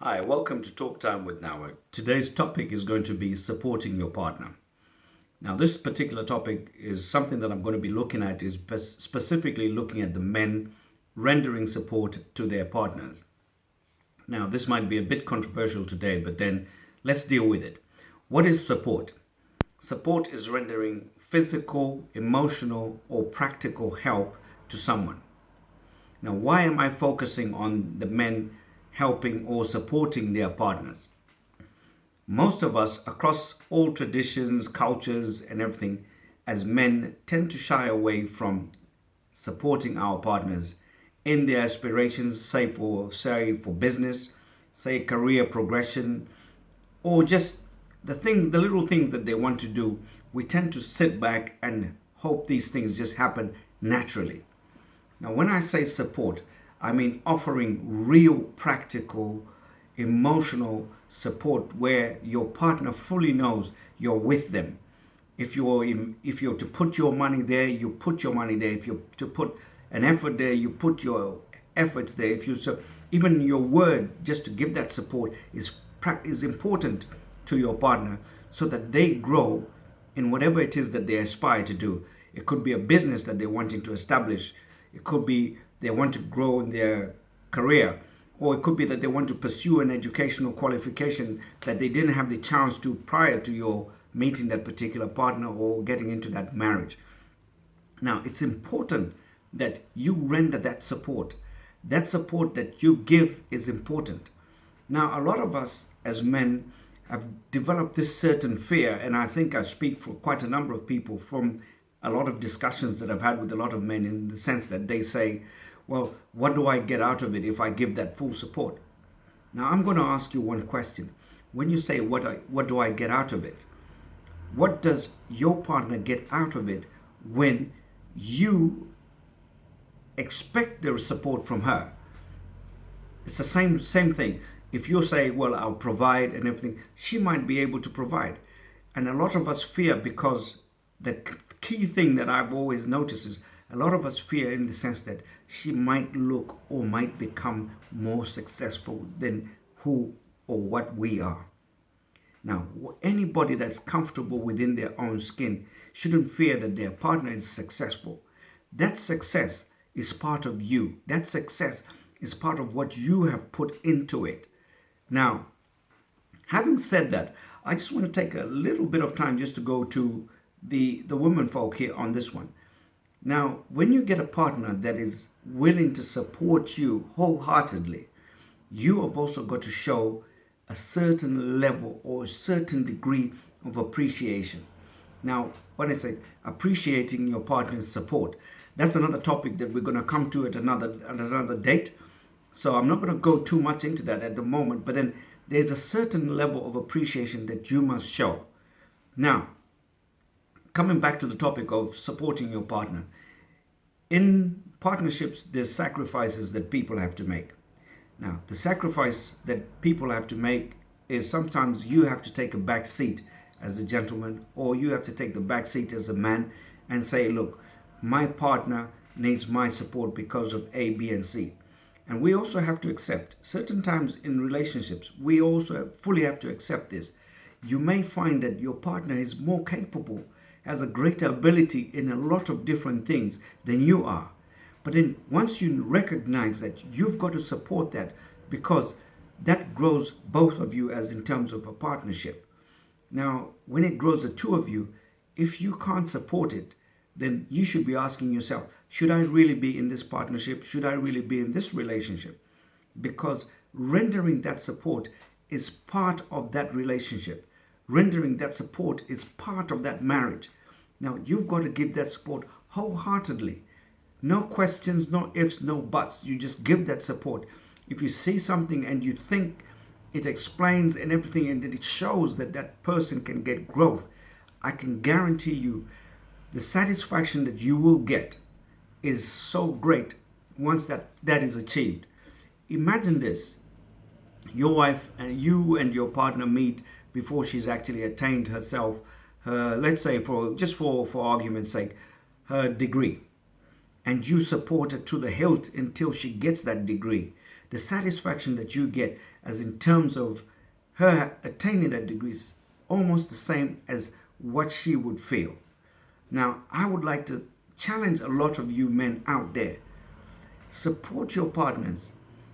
Hi, welcome to Talk Time with Noah. Today's topic is going to be supporting your partner. Now, this particular topic is something that I'm going to be looking at is specifically looking at the men rendering support to their partners. Now, this might be a bit controversial today, but then let's deal with it. What is support? Support is rendering physical, emotional, or practical help to someone. Now, why am I focusing on the men helping or supporting their partners? Most of us, across all traditions, cultures, and everything, as men, tend to shy away from supporting our partners in their aspirations, say for business, say career progression, or just the little things that they want to do. We tend to sit back and hope these things just happen naturally. Now, when I say support, I mean offering real practical, emotional support where your partner fully knows you're with them. If you're to put your money there, you put your money there. If you're to put an effort there, you put your efforts there. If you so even your word just to give that support is important to your partner so that they grow in whatever it is that they aspire to do. It could be a business that they're wanting to establish. It could be they want to grow in their career, or it could be that they want to pursue an educational qualification that they didn't have the chance to prior to your meeting that particular partner or getting into that marriage. Now, it's important that you render that support. That support that you give is important. Now, a lot of us as men have developed this certain fear, and I think I speak for quite a number of people from a lot of discussions that I've had with a lot of men in the sense that they say, well, what do I get out of it if I give that full support? Now, I'm going to ask you one question. When you say, what do I get out of it? What does your partner get out of it when you expect the support from her? It's the same thing. If you say, well, I'll provide and everything, she might be able to provide. And a lot of us fear because the key thing that I've always noticed is a lot of us fear in the sense that she might look or might become more successful than who or what we are. Now, anybody that's comfortable within their own skin shouldn't fear that their partner is successful. That success is part of you. That success is part of what you have put into it. Now, having said that, I just want to take a little bit of time just to go to the women folk here on this one. Now, when you get a partner that is willing to support you wholeheartedly, you have also got to show a certain level or a certain degree of appreciation. Now, when I say appreciating your partner's support, that's another topic that we're going to come to at another date. So I'm not going to go too much into that at the moment, but then there's a certain level of appreciation that you must show. Now, coming back to the topic of supporting your partner, in partnerships, there's sacrifices that people have to make. Now, the sacrifice that people have to make is sometimes you have to take a back seat as a gentleman, or you have to take the back seat as a man and say, look, my partner needs my support because of A, B, and C. And we also have to accept, certain times in relationships, we also fully have to accept this. You may find that your partner is more capable, has a greater ability in a lot of different things than you are. But then once you recognize that, you've got to support that because that grows both of you as in terms of a partnership. Now, when it grows the two of you, if you can't support it, then you should be asking yourself, should I really be in this partnership? Should I really be in this relationship? Because rendering that support is part of that relationship. Rendering that support is part of that marriage. Now, you've got to give that support wholeheartedly. No questions, no ifs, no buts. You just give that support. If you see something and you think it explains and everything and it shows that that person can get growth, I can guarantee you the satisfaction that you will get is so great once that is achieved. Imagine this. Your wife and you and your partner meet before she's actually attained herself, her, let's say for argument's sake, her degree. And you support her to the hilt until she gets that degree. the satisfaction that you get as in terms of her attaining that degree is almost the same as what she would feel. Now, I would like to challenge a lot of you men out there. Support your partners.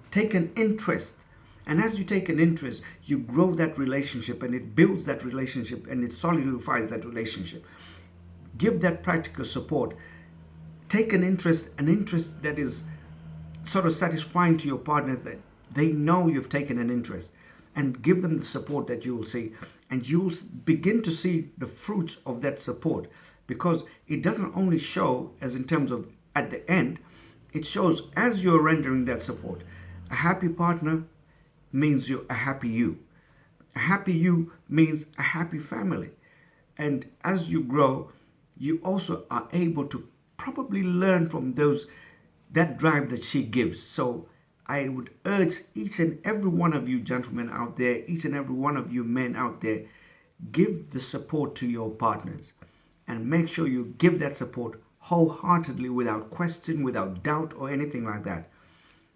Take an interest. And as you take an interest, you grow that relationship and it builds that relationship and it solidifies that relationship. Give that practical support. Take an interest that is sort of satisfying to your partners, that they know you've taken an interest, and give them the support that you will see. And you'll begin to see the fruits of that support, because it doesn't only show as in terms of at the end, it shows as you're rendering that support. A happy partner means you're a happy you. A happy you means a happy family. And as you grow, you also are able to probably learn from that drive that she gives. So I would urge each and every one of you gentlemen out there, each and every one of you men out there, give the support to your partners and make sure you give that support wholeheartedly, without question, without doubt or anything like that.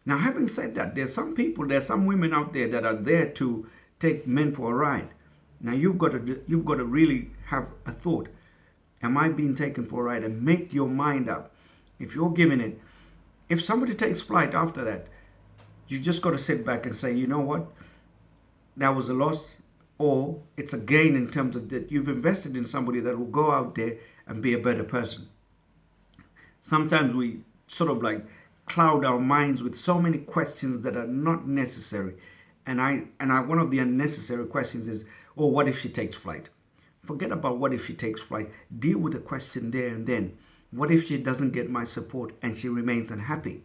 Now, having said that, there's some women out there that are there to take men for a ride. Now, you've got to really have a thought. Am I being taken for a ride? And make your mind up. If you're giving it, if somebody takes flight after that, you just got to sit back and say, you know what? That was a loss, or it's a gain in terms of that you've invested in somebody that will go out there and be a better person. Sometimes we sort of like cloud our minds with so many questions that are not necessary. And one of the unnecessary questions is, oh, what if she takes flight? Forget about what if she takes flight. Deal with the question there and then. What if she doesn't get my support and she remains unhappy?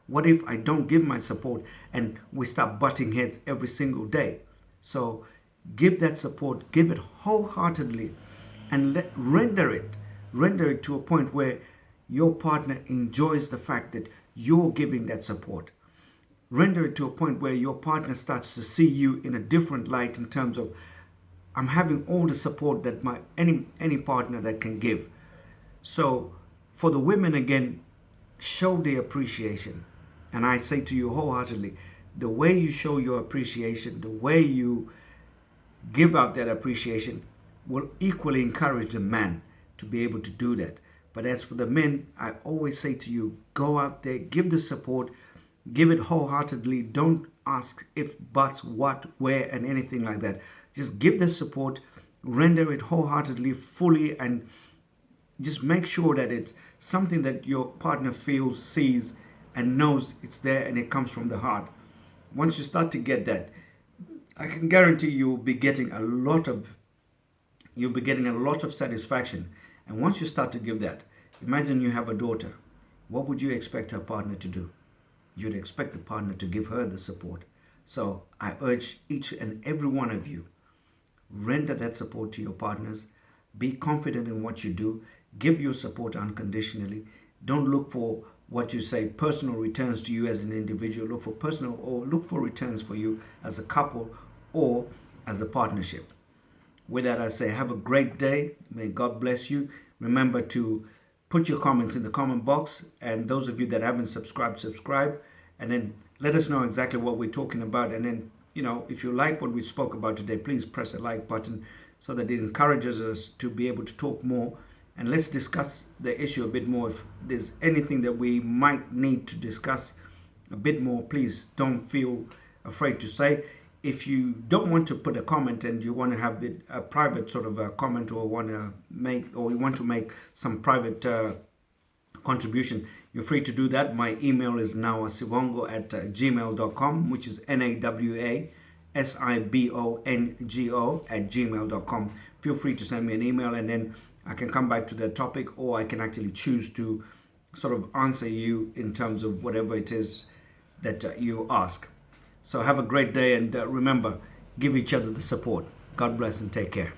What if I don't give my support and we start butting heads every single day? So give that support, give it wholeheartedly, and render it to a point where your partner enjoys the fact that you're giving that support. Render it to a point where your partner starts to see you in a different light in terms of, I'm having all the support that any partner that can give. So for the women, again, show the appreciation. And I say to you wholeheartedly, the way you show your appreciation, the way you give out that appreciation will equally encourage the man to be able to do that. But as for the men, I always say to you, go out there, give the support, give it wholeheartedly. Don't ask if, buts, what, where, and anything like that. Just give the support, render it wholeheartedly, fully, and just make sure that it's something that your partner feels, sees, and knows it's there and it comes from the heart. Once you start to get that, I can guarantee you'll be getting a lot of satisfaction. And once you start to give that, imagine you have a daughter. What would you expect her partner to do? You'd expect the partner to give her the support. So I urge each and every one of you, render that support to your partners. Be confident in what you do. Give your support unconditionally. Don't look for what you say, personal returns to you as an individual. Look for returns for you as a couple or as a partnership. With that, I say, have a great day. May God bless you. Remember to put your comments in the comment box. And those of you that haven't subscribed, subscribe. And then let us know exactly what we're talking about. And then, if you like what we spoke about today, please press the like button so that it encourages us to be able to talk more. And let's discuss the issue a bit more. If there's anything that we might need to discuss a bit more, please don't feel afraid to say. If you don't want to put a comment and you want to have a private sort of a comment, or you want to make some private contribution, you're free to do that. My email is nawasibongo@gmail.com, which is nawasibongo@gmail.com. Feel free to send me an email, and then I can come back to the topic, or I can actually choose to sort of answer you in terms of whatever it is that you ask. So have a great day, and remember, give each other the support. God bless and take care.